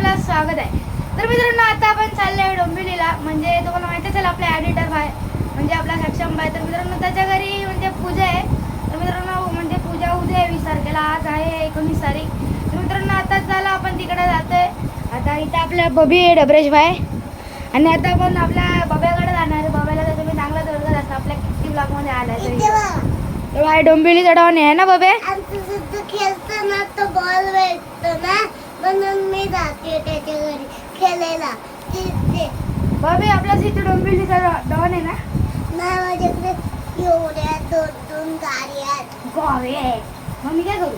आपलं स्वागत आहे. तर मित्रांनो आता आपण चाललोय डोंबिवलीला. म्हणजे तुम्हाला माहितीच आहे आपला एडिटर भाई म्हणजे आपला सक्षम भाई. तर मित्रांनो त्याच्या घरी म्हणजे पूजा आहे. तर मित्रांनो म्हणजे पूजा उद्या आहे 20 तारखेला, आज आहे 19 तारीख. तर मित्रांनो आता चला आपण तिकडे जातोय. आता इथं आपल्या बबी आहे डबरेश भाई आणि आता आपण आपल्या बब्याकडे जाणार आहे. बब्याला तर तुम्ही चांगला ओळखत असता, आपल्या किती ब्लॉगमध्ये आलाय. तर भाई डोंबिवलीचा डॉन आहे ना बबे. खेळतो ना तो बॉल भेटतो ना म्हणून मी जाते त्याच्या घरी खेळायला. बबे आपला इथे डोंबिवलीचा डॉन आहे ना. नाही माझ्याकडे एवढ्या दोन गाडी आहेत. बबे मग मी काय करू.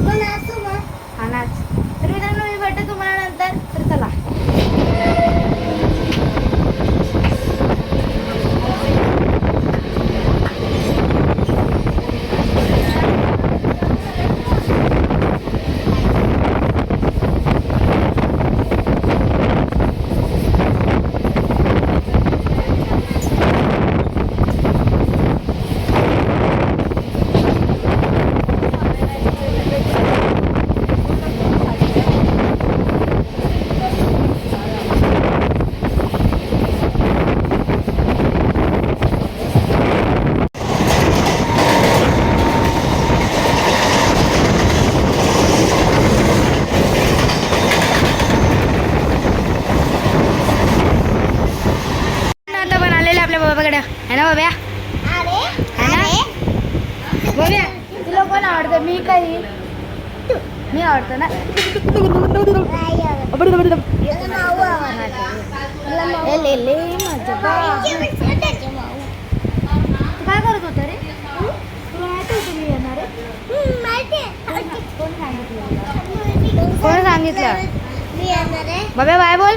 पण असं मग हा नाच. तर मित्रांनो मी भेटतो तुम्हाला नंतर. तर चला आपल्या बाबाकडे है ना बाब्या. है ना बाब्या. तुला कोण आवडतं. मी काही मी आवडतं ना. तू काय करत होता रे. तुला माहिती होतं मी येणार आहे. कोण सांगितलं. मी येणार आहे. बाब्या बाय बोल.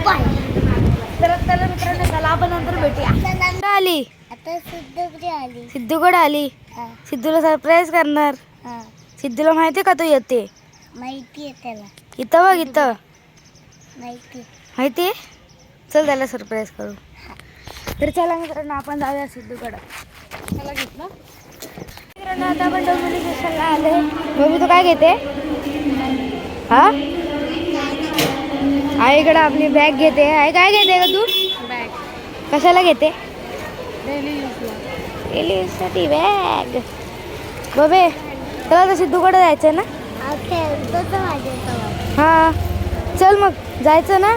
बाय. तर मित्रांनो चला आपण नंतर भेटूया. आली आता सिद्धूकडे आली. सिद्धूकडे आली. सिद्धूला सरप्राईज करणार. सिद्धूला माहिती का तू येते. माहिती आहे त्याला. इथं बघ इथं माहिती माहिती. चल त्याला सरप्राईज करू. तर चला मित्रांनो आपण जाऊया सिद्धूकडं. चला घेतलं मित्रांनो. आता आपण डोंबिवली स्टेशनला आले. मम्मी तू काय घेते. हा आईकडे आपली बॅग घेते. आई काय घेते का तू. बॅग कशाला घेते. डेली यूजसाठी बॅग. बबे तुला तर सिद्धूकडे जायचं ना. खेळतो तर माझ्यासोबत. हा चल मग जायचं ना.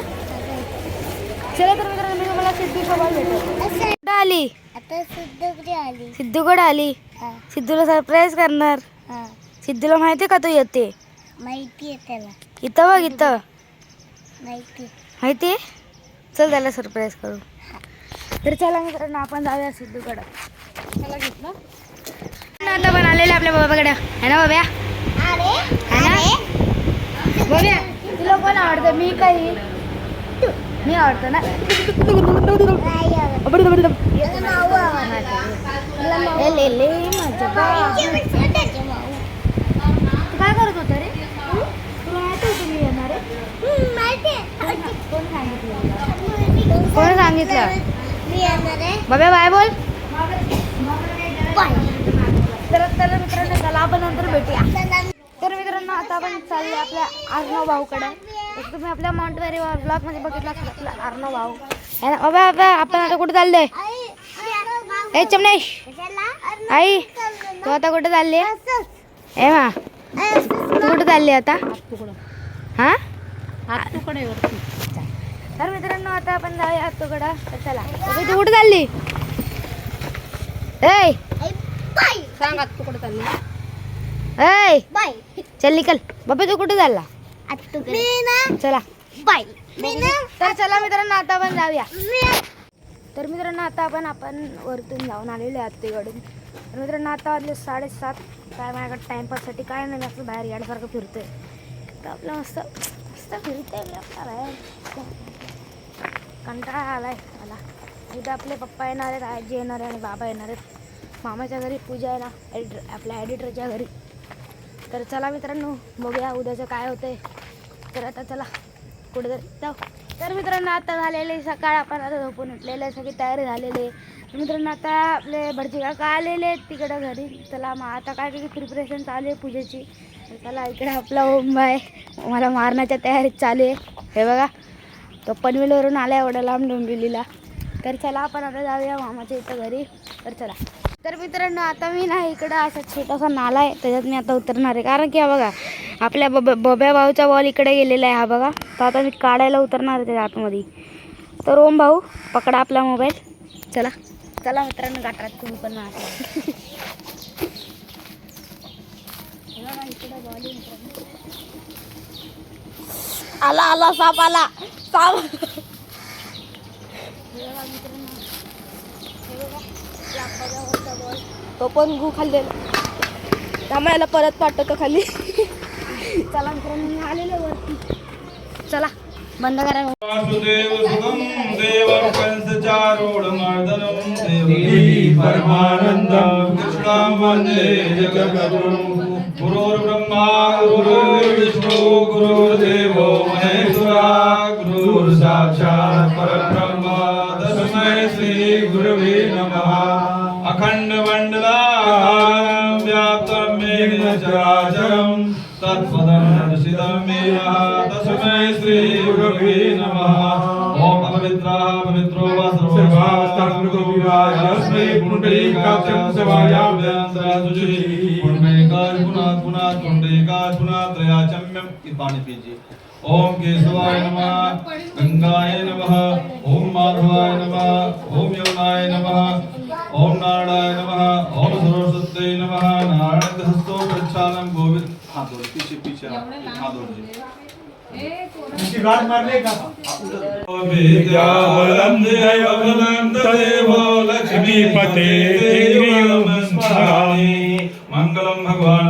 चला तर मित्रांनो मी तुम्हाला सिद्धूसोबत भेटतो. कुठं आली. आता सिद्धूकडे आली. सिद्धूकडे आली. सिद्धूला सरप्राईज करणार. सिद्धूला माहिती का तू येते. माहिती आहे त्याला. इथं बघ इथं माहिती माहिती. चल त्याला सरप्राईज करू. तर चला मित्रांनो आपण जाऊया सिद्धूकडं. चला घेतलं आता पण आलेले आपल्या बाबाकडे है ना बाब्या. है ना बाब्या. तुला कोण आवडतं. मी काही मी आवडतं ना. काय करत होता रे. तुला माहिती होतं मी येणार आहे. कोण सांगितलं. मी येणार आहे. बाब्या बाय बोल. बाय. तर मित्रांनो चला आपण नंतर भेटूया. तर मित्रांनो आता आपण चालले आपल्या अर्णव भाऊकडे. तर तुम्ही आपल्या माउंटवेरी ब्लॉग मध्ये बघितला असेल आपला अर्णव भाऊ. बाबा बाबा आपण आता कुठे चाललोय. ए चमनेश आई तू आता कुठे चालली. ए मा तू कुठे चालली आता. हा तर मित्रांनो आता आपण जाऊया आत्तूकडं. तर चला तू कुठे चालली. ए सांग तू कुठे चालली. ए बाय. चल निकल. बाबा तू कुठे चालला. चला बाय. तर चला मित्रांनो आता आपण जाऊया. तर मित्रांनो आता आपण वरतून जाऊन आलेलो आहे आत्तेकडून. तर मित्रांनो आता वाजले 7:30. काय माझ्याकडे टाइमपाससाठी काय नाही. असं बाहेर याडसारखं फिरतोय. तर आपलं मस्त मस्त फिरतोय आपला बाहेर. कंटाळा आलाय मला. इथं आपले पप्पा येणार आहेत, आजी येणार आहे आणि बाबा येणार आहेत. मामाच्या घरी पूजा आहे ना आपल्या एडिटरच्या घरी. तर चला मित्रांनो बघूया उद्याचं काय होतंय. तर आता चला कुठेतरी जाऊ. तर मित्रांनो आता झालेले सकाळ, आपण आता झोपून उठलेले, सगळी तयारी झालेली आहे. तर मित्रांनो आता आपले भटजी काका आलेले आहेत तिकडं घरी. चला मग आता काय काही प्रिपरेशन चालू आहे पूजेची. चला इकडे आपला ओम आहे, मला मारण्याच्या तयारीत चालू आहे. हे बघा तो पनवेलवरून आला एवढा लांब डोंबिवलीला. तर चला आपण आता जाऊया मामाच्या इथं घरी. तर चला. तर मित्रांनो आता मी ना इकडं असा छोटासा नाला आहे, त्याच्यात मी आता उतरणार आहे. कारण की हा बघा आपल्या बब्या भाऊचा बॉल इकडे गेलेला आहे. हा बघा, तर आता मी काढायला उतरणार आहे त्याच्या आतमध्ये. तर ओम भाऊ पकडा आपला मोबाईल. चला चला मित्रांनो, गाठात तुम्ही पण ना आला आला साप आला साप. तो पण गु खाल्लेला, त्यामुळे याला परत पाठवतो खाली. चला मित्रांनो आलेले वरती. चला बंद करा. वासुदेव सुतम देवं कंसचारूढमर्दनं देवकी परमानन्दं कृष्णं वन्दे जगद्गुरुं. गुरुर्ब्रह्मा गुरुर्विष्णु गुरुर्देवो महेश्वरः गुरुर्साक्षात् परब्रह्म तस्मै श्री गुरवे नमः. अखण्डमण्डलाकारं व्याप्तं येन चराचरं तत्पदं दर्शितं येन तस्मै श्री गुरवे नमः. ओम अपवित्रः पवित्रो वा सर्वभावस्थाकृतो विराजस्मै पुण्डरीकाक्षं सभायाभ्यन्तराशुचिः पुण्डरीकाच पुनात् पुण्डरीकाच पुनात्रयाचम्यं. पानी पीजिए. ओम केशवाय नमः, गंगाय नमः, ओम माधवाय नमः, ओम यमुनाय नमः, ओम नारायणाय नमः, ओम सरस्वत्यै नमः. नारायण दहस्तो प्रक्षालनं गोविंद. हाथ जोड़ पीछे पीछे हाथ जोड़ गाड़ मारने का विद्यावलं देववलं तदेव लक्ष्मीपते देवमस्मरामि. मंगलम भगवान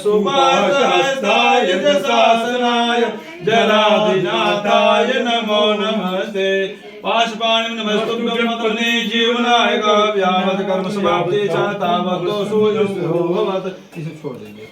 सुभाषहस्ताय शासनाय जनाधिनाथाय नमो नमस्ते. पाशपाणिं नमस्तुभ्यं मतने जीवनाय काव्यावत कर्म समाप्ति च तावतो सूर्यो भवत्. इसे छोड़ देंगे.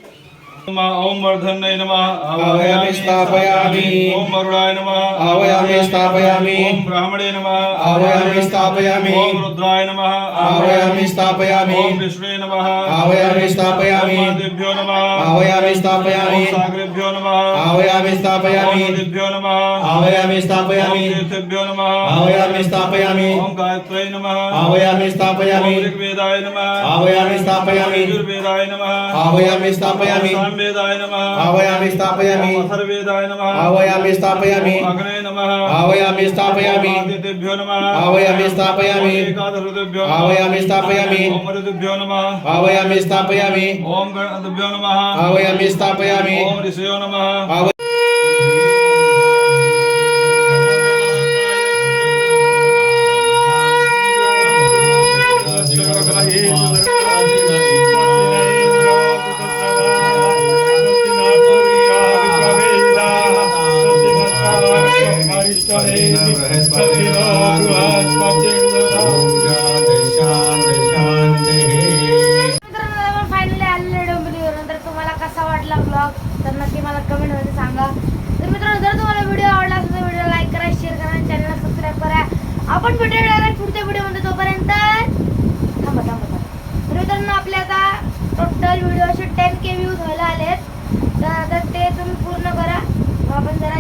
ओम वर्धन्नाय नमः आवाहयामि स्थापयामि. ओम वरुणाय नमः आवाहयामि स्थापयामि. ओम ब्राह्मणे नमः आवाहयामि स्थापयामि. ओम रुद्राय नमः आवाहयामि स्थापयामि. ओम विष्णुवे नमः आवाहयामि स्थापयामि. ओम देभ्यो नमः आवाहयामि स्थापयामि. ओम सागरेभ्यो नमः आवाहयामि स्थापयामि. ओम नदीभ्यो नमः आवाहयामि स्थापयामि. ओम तीर्थेभ्यो नमः आवाहयामि स्थापयामि. ओम गायत्र्यै नमः आवाहयामि स्थापयामि. ओम ऋग्वेदाय नमः आवाहयामि स्थापयामि. यजुर्वेदाय नमः आवाहयामि स्थापयामि. सामवेदाय नमः आवाहयामि स्थापयामि. ओम अथर्ववेदाय नमः आवाहयामि स्थापयामि. ओम अग्नये नमः आवाहयामि स्थापयामि. ओम आदित्येभ्यो नमः आवाहयामि स्थापयामि. ओम एकादशेभ्यो नमः आवाहयामि स्थापयामि. ओम ऋतुभ्यो नमः आवाहयामि स्थापयामि. ओम गणपतिभ्यो नमः आवाहयामि स्थापयामि. ओम ऋषयो नमः आवाहयामि फायनली आलेले डोंबिवलीवरून. तर आपण भेटूया direct पुढच्या व्हिडिओमध्ये. तोपर्यंत थांबा. तर मित्रांनो आपले आता टोटल व्हिडिओ असे 10K व्ह्यूज व्हायला आलेत. तर आता ते तुम्ही पूर्ण करा. मग आपण जरा